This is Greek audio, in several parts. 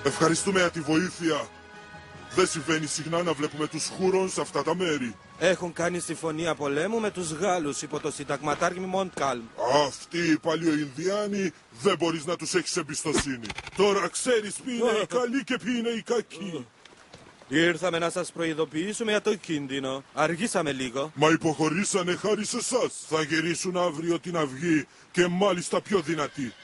Ευχαριστούμε για τη βοήθεια. Δεν συμβαίνει συχνά να βλέπουμε τους Χούρον σε αυτά τα μέρη. Έχουν κάνει συμφωνία πολέμου με τους Γάλλους υπό το συνταγματάρχη Μοντκάλμ. Αυτοί οι παλιοϊνδιάνοι δεν μπορείς να τους έχεις εμπιστοσύνη. Τώρα ξέρεις ποιοι είναι οι καλοί και ποιοι είναι οι κακοί. Ήρθαμε να σας προειδοποιήσουμε για το κίνδυνο. Αργήσαμε λίγο. Μα υποχωρήσανε χάρη σε εσάς. Θα γυρίσουν αύριο την αυγή και μάλιστα πιο δυνατοί.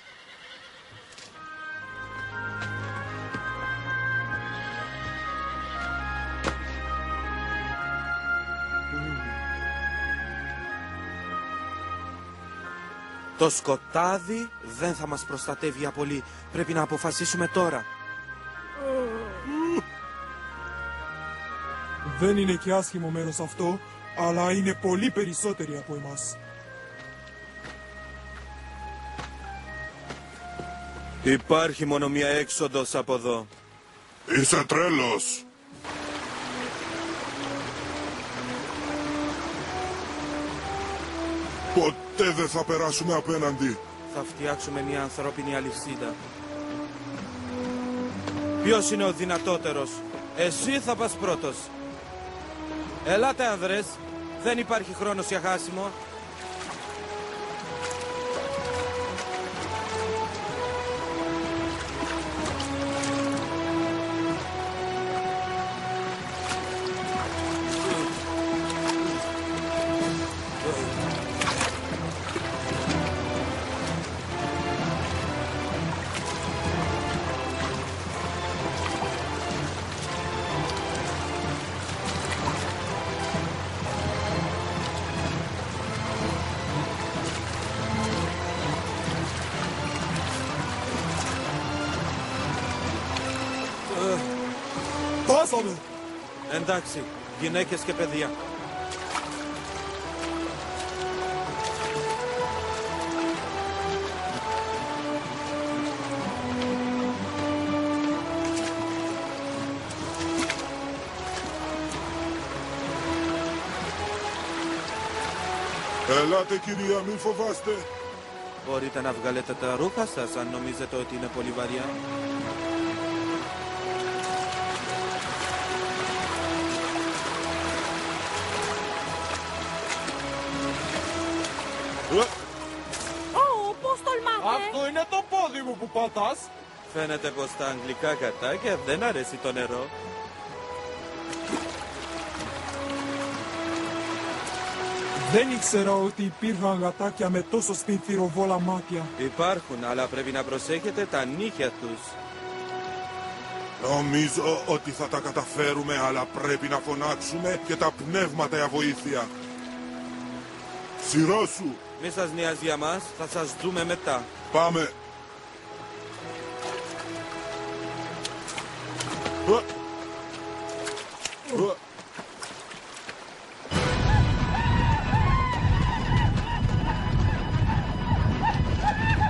Το σκοτάδι δεν θα μας προστατεύει για πολύ. Πρέπει να αποφασίσουμε τώρα. Δεν είναι και άσχημο μέρος αυτό, αλλά είναι πολύ περισσότεροι από εμάς. Υπάρχει μόνο μία έξοδος από εδώ. Είσαι τρέλος. Ποτέ δεν θα περάσουμε απέναντι. Θα φτιάξουμε μία ανθρώπινη αλυσίδα. Ποιος είναι ο δυνατότερος? Εσύ θα πας πρώτος. Ελάτε άνδρες. Δεν υπάρχει χρόνος για χάσιμο. Πάσαμε! Εντάξει, γυναίκες και παιδιά. Ελάτε κυρία, μην φοβάστε. Μπορείτε να βγάλετε τα ρούχα σας αν νομίζετε ότι είναι πολύ βαριά. Πώς τολμάτε! Αυτό είναι το πόδι μου που πατάς. Φαίνεται πως τα αγγλικά κατάκια δεν αρέσει το νερό. Δεν ήξερα ότι υπήρχαν γατάκια με τόσο σπινθυροβόλα μάτια. Υπάρχουν, αλλά πρέπει να προσέχετε τα νύχια τους. Νομίζω ότι θα τα καταφέρουμε, αλλά πρέπει να φωνάξουμε και τα πνεύματα για βοήθεια. Σειρά σου. Μη σας νοιάζει για μας, θα σας δούμε μετά. Πάμε.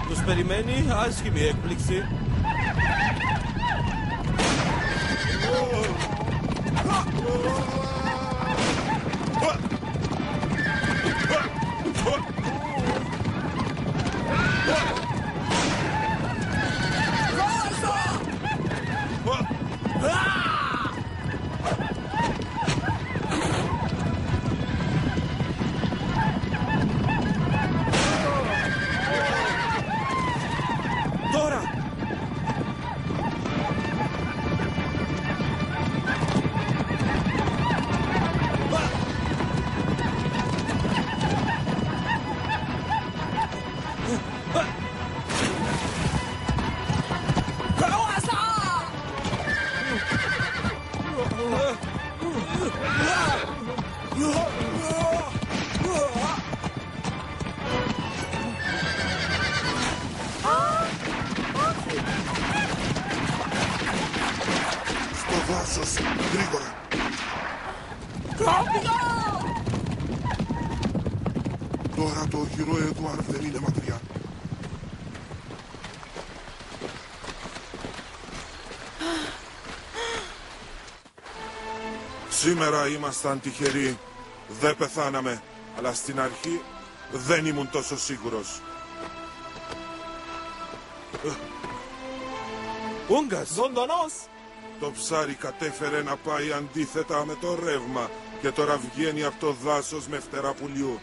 Τους περιμένει άσχημη έκπληξη. Τώρα! Στο δάσος, γρήγορα. Τώρα το οχυρό Εντουάρ δεν είναι μακριά. Σήμερα ήμασταν τυχεροί. Δεν πεθάναμε. Αλλά στην αρχή δεν ήμουν τόσο σίγουρος. Ούγκας! Ζωντανός! Το ψάρι κατέφερε να πάει αντίθετα με το ρεύμα και τώρα βγαίνει από το δάσος με φτερά πουλιού.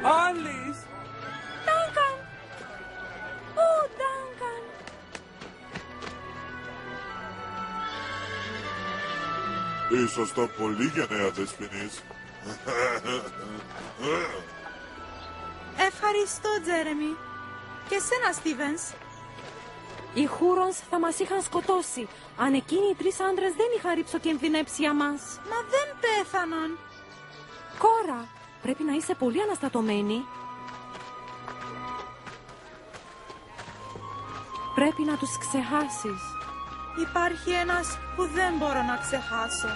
Alice! Ντάνκαν! Ω, Ντάνκαν! Ήσασταν πολύ γενναία δεσποινής. Ευχαριστώ, Τζέρεμι. Και σένα, Στίβενς. Οι Χούρονς θα μας είχαν σκοτώσει αν εκείνοι οι τρεις άντρες δεν είχαν ρυψοκινδυνεύσει για μας. Μα δεν πέθαναν. Κόρα, πρέπει να είσαι πολύ αναστατωμένη. Πρέπει να τους ξεχάσεις. Υπάρχει ένας που δεν μπορώ να ξεχάσω.